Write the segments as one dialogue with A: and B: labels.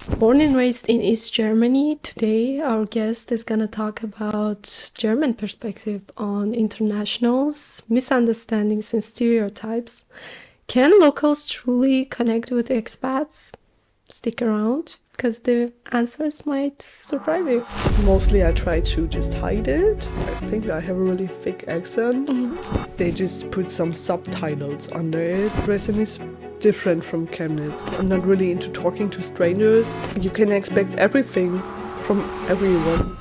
A: Born and raised in East Germany, today our guest is going to talk about German perspective on internationals, misunderstandings and stereotypes. Can locals truly connect with expats? Stick around because the answers might surprise you.
B: Mostly I try to just hide it. I think I have a really thick accent. They just put some subtitles under it. Dresden is different from Chemnitz. I'm not really into talking to strangers. You can expect everything from everyone.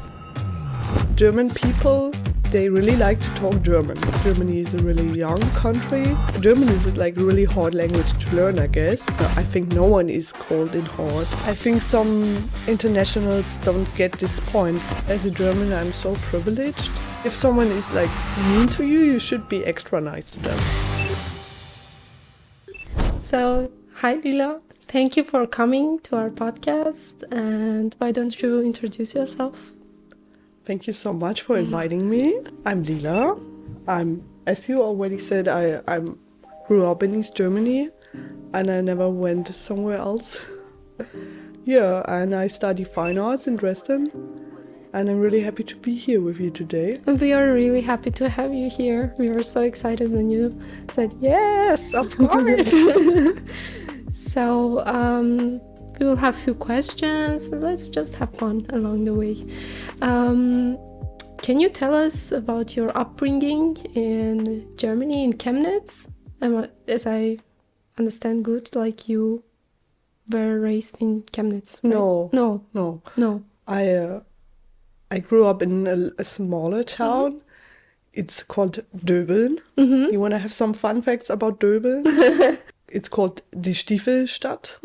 B: German people, they really like to talk German. Germany is a really young country. German is like a really hard language to learn, I guess. I think no one is called it hard. I think some internationals don't get this point. As a German, I'm so privileged. If someone is like mean to you, you should be extra nice to them.
A: So, hi Lila. Thank you for coming to our podcast. And why don't you introduce yourself?
B: Thank you so much for inviting me. I'm Lila. As you already said, I grew up in East Germany and I never went somewhere else. Yeah, and I study fine arts in Dresden. And I'm really happy to be here with you today.
A: And we are really happy to have you here. We were so excited when you said, yes, of course. So, we will have a few questions. Let's just have fun along the way. Can you tell us about your upbringing in Germany, in Chemnitz? As I understand good, like you were raised in Chemnitz, right? No.
B: I grew up in a smaller town. It's called Döbeln. You want to have some fun facts about Döbeln? It's called die Stiefelstadt.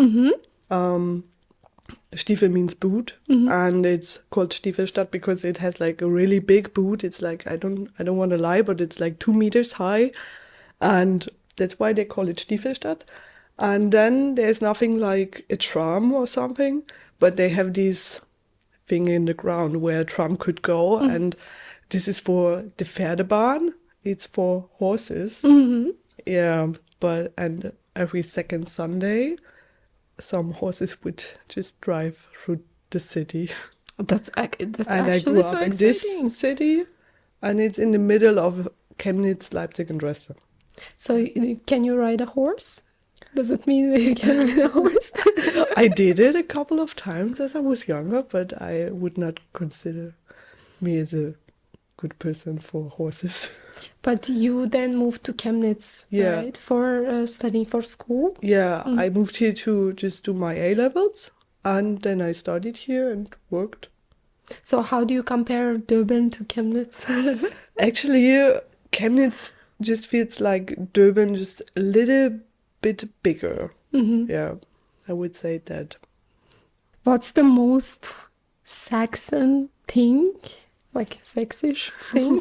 B: Stiefel means boot, and it's called Stiefelstadt because it has like a really big boot. It's like I don't want to lie, but it's like 2 meters high, and that's why they call it Stiefelstadt. And then there's nothing like a tram or something, but they have this thing in the ground where a tram could go, and this is for the Pferdebahn. It's for horses. Yeah, and every second Sunday, some horses would just drive through the city.
A: That's
B: And
A: actually
B: I grew
A: so
B: up in
A: exciting.
B: this city, and it's in the middle of Chemnitz, Leipzig, and Dresden.
A: So can you ride a horse? Does it mean that you can ride a horse?
B: I did it a couple of times as I was younger, but I would not consider me as a good person for horses.
A: But you then moved to Chemnitz,
B: Yeah.
A: right? For studying for school?
B: Yeah, I moved here to just do my A-levels, and then I studied here and worked.
A: So how do you compare Döbeln to Chemnitz?
B: Actually, Chemnitz just feels like Döbeln, just a little bit bigger. Yeah, I would say that.
A: What's the most Saxon thing, like sexish thing,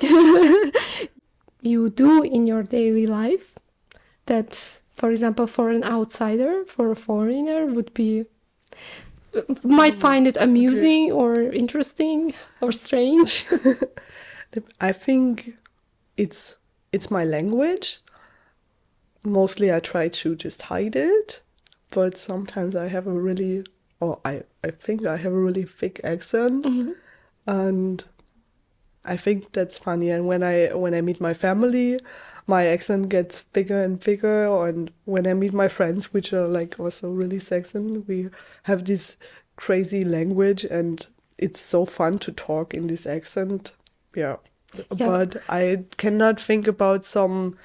A: you do in your daily life that, for example, for an outsider, for a foreigner, might find it amusing or interesting or strange?
B: I think it's my language. Mostly I try to just hide it, but sometimes I have I think I have a really thick accent, and I think that's funny. And when I meet my family, my accent gets bigger and bigger. And when I meet my friends, which are like also really Saxon, we have this crazy language, and it's so fun to talk in this accent. Yeah. But I cannot think about some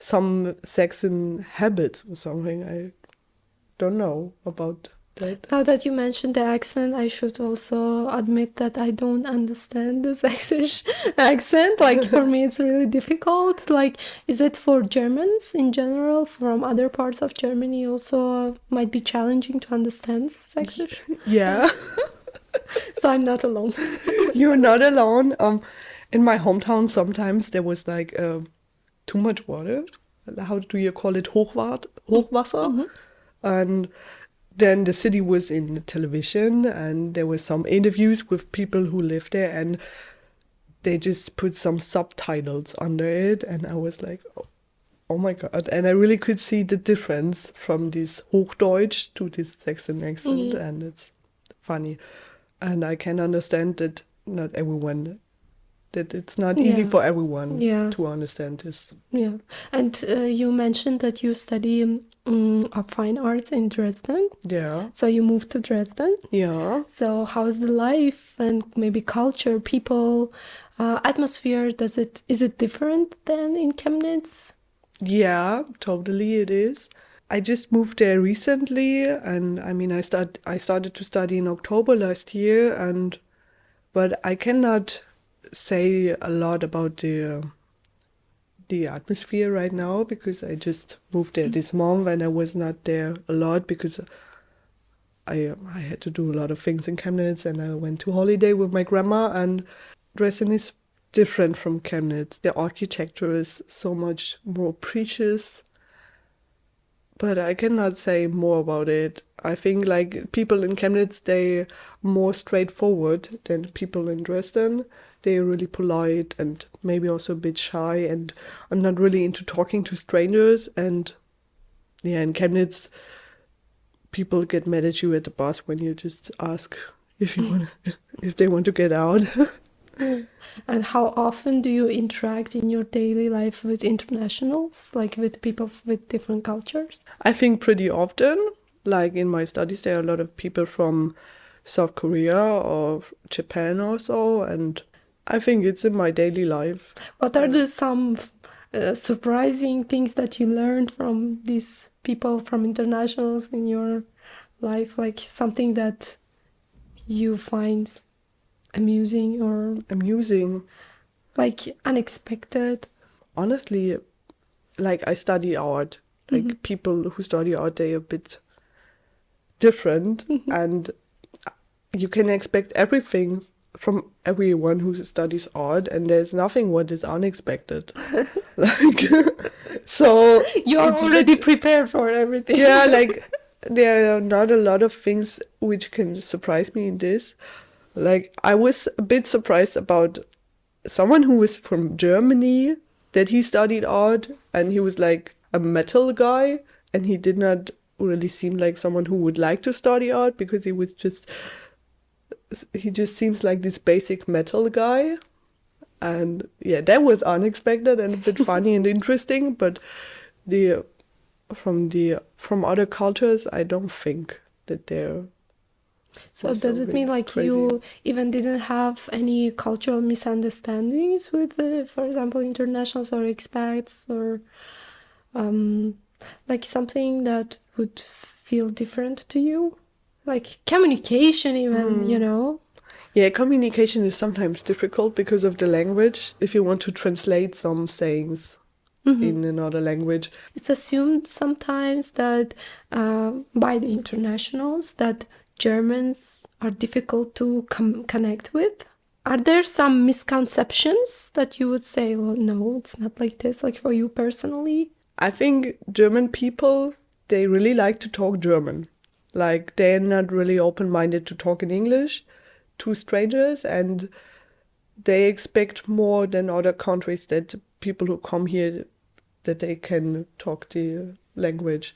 B: Saxon habits or something. I don't know about that.
A: Now that you mentioned the accent, I should also admit that I don't understand the Saxish accent. Like, for me, it's really difficult. Like, is it for Germans in general, from other parts of Germany also might be challenging to understand Saxish?
B: Yeah.
A: So I'm not alone.
B: You're not alone. In my hometown, sometimes there was like too much water. How do you call it? Hochwasser. And then the city was in television, and there were some interviews with people who lived there, and they just put some subtitles under it, and I was like, oh my God. And I really could see the difference from this Hochdeutsch to this Saxon accent, and funny. And I can understand that that it's not easy for everyone to understand this.
A: Yeah. And you mentioned that you study fine arts in Dresden.
B: Yeah.
A: So you moved to Dresden.
B: Yeah.
A: So how's the life and maybe culture, people, atmosphere? Is it different than in Chemnitz?
B: Yeah, totally it is. I just moved there recently, and I mean I started to study in October last year, but I cannot say a lot about the atmosphere right now because I just moved there this month and I was not there a lot because I had to do a lot of things in Chemnitz, and I went to holiday with my grandma, and Dresden is different from Chemnitz. The architecture is so much more precious, but I cannot say more about it. I think like people in Chemnitz, they more straightforward than people in Dresden. They're really polite and maybe also a bit shy and are not really into talking to strangers. And yeah, in Chemnitz, people get mad at you at the bus when you just ask if they want to get out.
A: And how often do you interact in your daily life with internationals, like with people with different cultures?
B: I think pretty often. Like in my studies, there are a lot of people from South Korea or Japan or so, and I think it's in my daily life.
A: What are some surprising things that you learned from these people, from internationals in your life? Like something that you find amusing or like unexpected?
B: Honestly, like I study art. Like people who study art, they're a bit different, and you can expect everything from everyone who studies art, and there's nothing what is unexpected. Like, so
A: you're already prepared for everything.
B: Yeah, like there are not a lot of things which can surprise me in this. Like I was a bit surprised about someone who was from Germany, that he studied art, and he was like a metal guy, and he did not really seem like someone who would like to study art because he just seems like this basic metal guy. And yeah, that was unexpected and a bit funny and interesting, but from other cultures, I don't think that they're
A: so does it mean like crazy. You even didn't have any cultural misunderstandings with, for example, internationals or expats, or like something that would feel different to you? Like communication even, you know?
B: Yeah, communication is sometimes difficult because of the language. If you want to translate some sayings in another language.
A: It's assumed sometimes that by the internationals that Germans are difficult to connect with. Are there some misconceptions that you would say, well, no, it's not like this, like for you personally?
B: I think German people, they really like to talk German. Like they're not really open-minded to talk in English to strangers, and they expect more than other countries that people who come here, that they can talk the language.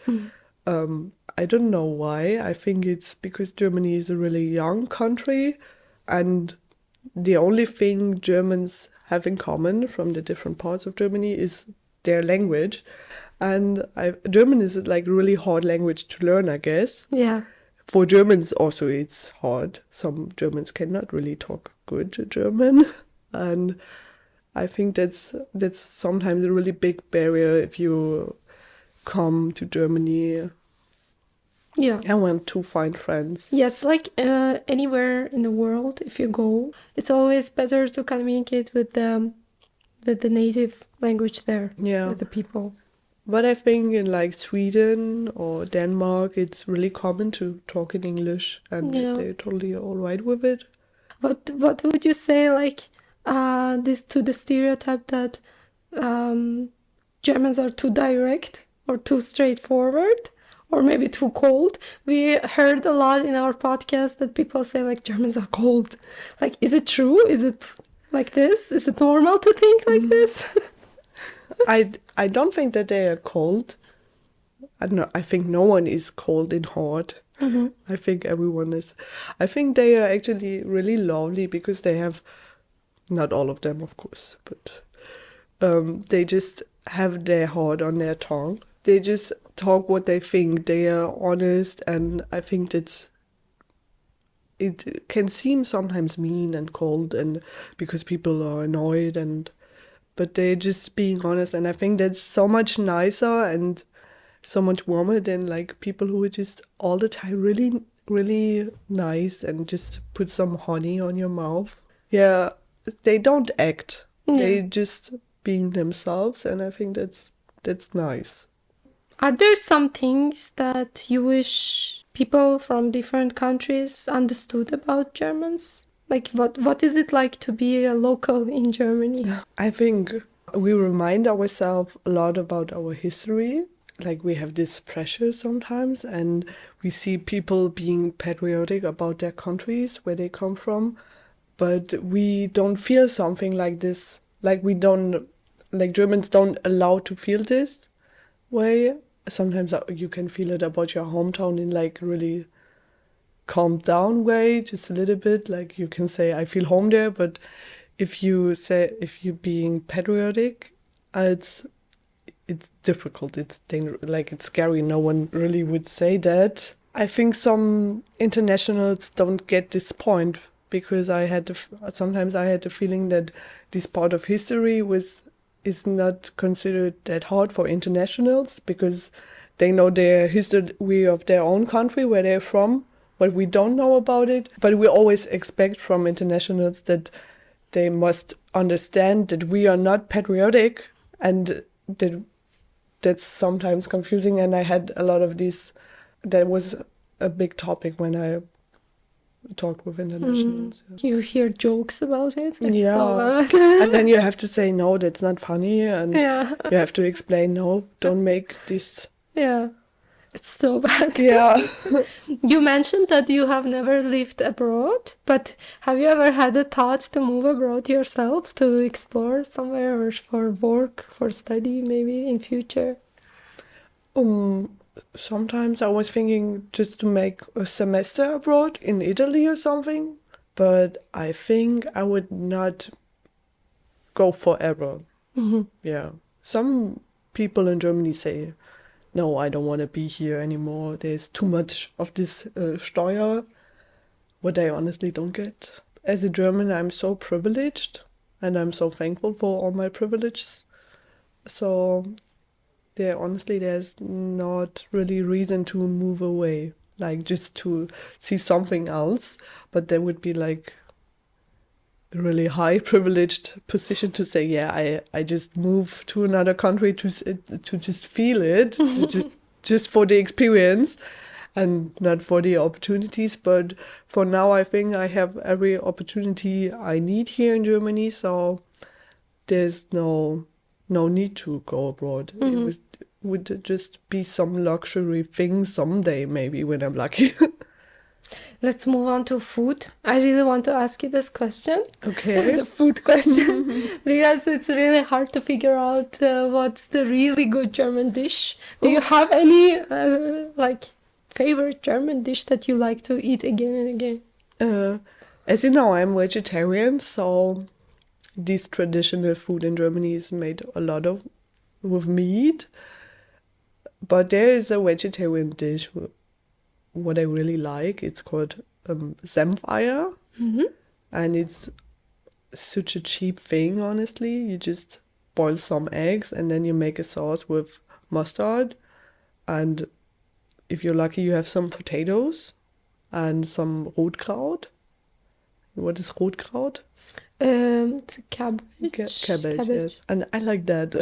B: I don't know why. I think it's because Germany is a really young country, and the only thing Germans have in common from the different parts of Germany is their language. And German is like a really hard language to learn, I guess.
A: Yeah.
B: For Germans also it's hard. Some Germans cannot really talk good German. And I think that's sometimes a really big barrier if you come to Germany.
A: Yeah.
B: I want to find friends.
A: Yeah, it's like anywhere in the world, if you go, it's always better to communicate with the native language there, with the people.
B: But I think in like Sweden or Denmark, it's really common to talk in English, and they're totally all right with it.
A: What would you say, like, this to the stereotype that Germans are too direct or too straightforward? Or maybe too cold. We heard a lot in our podcast that people say like Germans are cold. Like, is it true? Is it like this? Is it normal to think like this?
B: I don't think that they are cold. I don't know. I think no one is cold and hard. I think everyone is. I think they are actually really lovely because they have, not all of them, of course, but they just have their heart on their tongue. They just talk what they think. They are honest, and I think it can seem sometimes mean and cold, and because people are annoyed, but they're just being honest, and I think that's so much nicer and so much warmer than like people who are just all the time really, really nice and just put some honey on your mouth. Yeah, they don't act. They just being themselves, and I think that's nice.
A: Are there some things that you wish people from different countries understood about Germans? Like what is it like to be a local in Germany?
B: I think we remind ourselves a lot about our history. Like we have this pressure sometimes, and we see people being patriotic about their countries, where they come from, but we don't feel something like this. Like Germans don't allow to feel this way. Sometimes you can feel it about your hometown in like really calmed down way, just a little bit. Like you can say, I feel home there, but if you're being patriotic, it's difficult. It's like it's scary. No one really would say that. I think some internationals don't get this point because sometimes I had the feeling that this part of history is not considered that hard for internationals because they know their history of their own country, where they're from, but we don't know about it. But we always expect from internationals that they must understand that we are not patriotic, and that's sometimes confusing. And I had a lot of these. That was a big topic when I talked with internationals.
A: You hear jokes about it? It's
B: Yeah.
A: so bad.
B: And then you have to say, no, that's not funny. And
A: Yeah.
B: you have to explain, no, don't make this.
A: Yeah. It's so bad.
B: Yeah.
A: You mentioned that you have never lived abroad, but have you ever had a thought to move abroad yourself, to explore somewhere, or for work, for study, maybe in future?
B: Sometimes I was thinking just to make a semester abroad in Italy or something, but I think I would not go forever. Yeah. Some people in Germany say, no, I don't want to be here anymore. There's too much of this Steuer, what I honestly don't get. As a German, I'm so privileged, and I'm so thankful for all my privileges. So there's not really reason to move away, like just to see something else. But there would be like a really high privileged position to say, yeah, I just move to another country to just feel it, just for the experience and not for the opportunities. But for now, I think I have every opportunity I need here in Germany, so there's no need to go abroad. It would just be some luxury thing someday, maybe, when I'm lucky.
A: Let's move on to food. I really want to ask you this question.
B: Okay.
A: The food question. Because it's really hard to figure out what's the really good German dish. Do you have any favorite German dish that you like to eat again and again?
B: As you know, I'm vegetarian, so this traditional food in Germany is made a lot of with meat. But there is a vegetarian dish what I really like. It's called Senfeier. And it's such a cheap thing, honestly. You just boil some eggs and then you make a sauce with mustard. And if you're lucky, you have some potatoes and some Rotkraut. What is Rotkraut?
A: It's a cabbage.
B: Cabbage, yes. And I like that.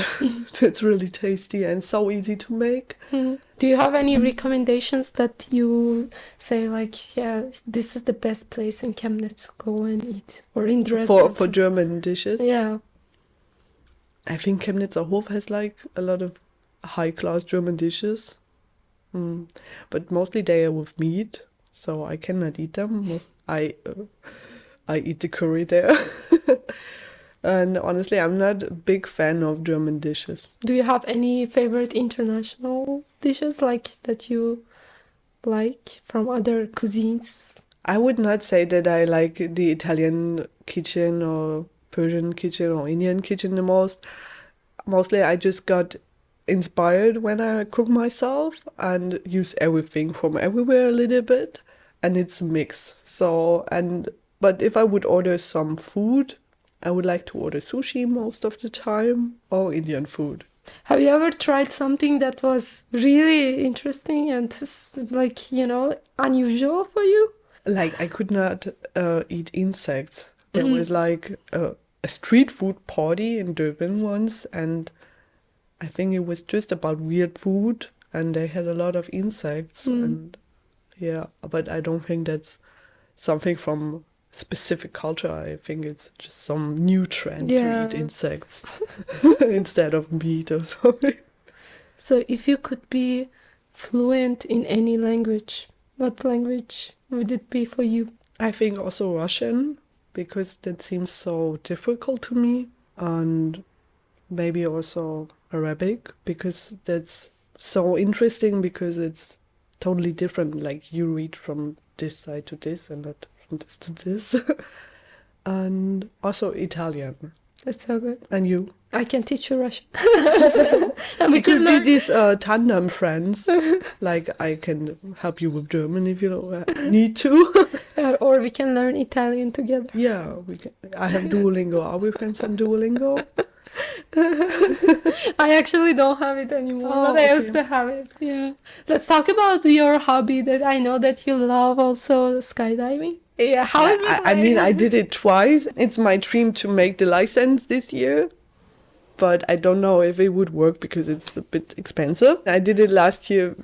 B: It's really tasty and so easy to make.
A: Do you have any recommendations that you say, like, yeah, this is the best place in Chemnitz, go and eat? Or in Dresden?
B: For German dishes?
A: Yeah.
B: I think Chemnitzer Hof has like a lot of high-class German dishes. But mostly they are with meat, so I cannot eat them. I eat the curry there. And honestly, I'm not a big fan of German dishes.
A: Do you have any favorite international dishes like that you like from other cuisines?
B: I would not say that I like the Italian kitchen or Persian kitchen or Indian kitchen the most. Mostly I just got inspired when I cook myself and use everything from everywhere a little bit, and it's a mix. But if I would order some food, I would like to order sushi most of the time or Indian food.
A: Have you ever tried something that was really interesting and like, unusual for you?
B: Like I could not eat insects. There was like a street food party in Döbeln once, and I think it was just about weird food, and they had a lot of insects, and yeah, but I don't think that's something from specific culture. I think it's just some new trend to eat insects instead of meat or something.
A: So if you could be fluent in any language, what language would it be for you?
B: I think also Russian, because that seems so difficult to me, and maybe also Arabic, because that's so interesting, because it's totally different. Like you read from this side to this and not from this to this. And also Italian.
A: That's so good.
B: And you?
A: I can teach you Russian. And
B: We could be these tandem friends. Like I can help you with German if you need to.
A: Or we can learn Italian together.
B: Yeah, we can. I have Duolingo. Are we friends on Duolingo?
A: I actually don't have it anymore, but I used to have it. Yeah. Let's talk about your hobby that I know that you love, also skydiving. Yeah, how is it?
B: I mean, I did it twice. It's my dream to make the license this year, but I don't know if it would work because it's a bit expensive. I did it last year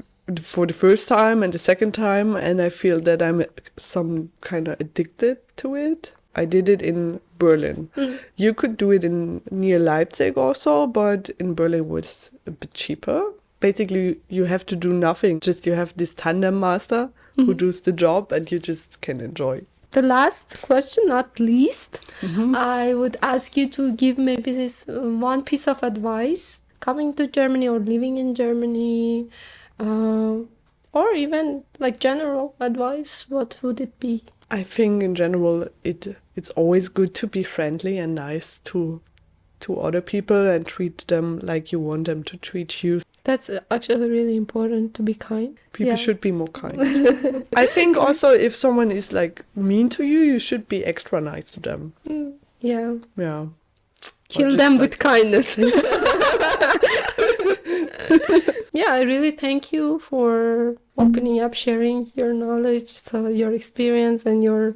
B: for the first time and the second time, and I feel that I'm some kind of addicted to it. I did it in Berlin. You could do it in near Leipzig also, but in Berlin it was a bit cheaper. Basically, you have to do nothing. Just you have this tandem master who does the job, and you just can enjoy.
A: The last question, not least, I would ask you to give maybe this one piece of advice coming to Germany or living in Germany, or even like general advice. What would it be?
B: I think in general it's always good to be friendly and nice to other people and treat them like you want them to treat you.
A: That's actually really important, to be kind.
B: People should be more kind. I think also if someone is like mean to you, you should be extra nice to them.
A: Yeah.
B: Yeah.
A: Kill them with kindness. Yeah, I really thank you for opening up, sharing your knowledge, so your experience and your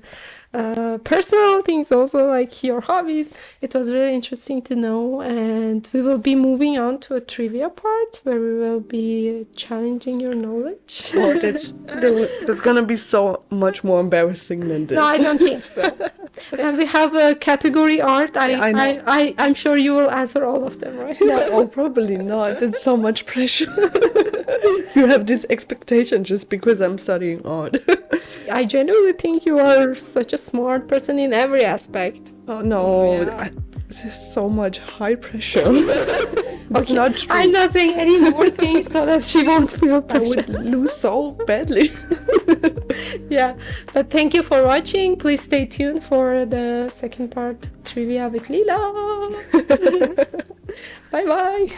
A: personal things also, like your hobbies. It was really interesting to know, and we will be moving on to a trivia part where we will be challenging your knowledge.
B: Oh, that's gonna be so much more embarrassing than this.
A: No, I don't think so. And we have a category art. I'm sure you will answer all of them, right?
B: No, oh, probably not. That's so much pressure. You have this expectation just because I'm studying art.
A: I genuinely think you are such a smart person in every aspect.
B: Oh no,
A: Yeah.
B: there's so much high pressure. It's not true.
A: I'm not saying any more things so that she won't feel
B: I
A: pressure.
B: would lose so badly.
A: Yeah, but thank you for watching. Please stay tuned for the second part trivia with Lila. Bye bye.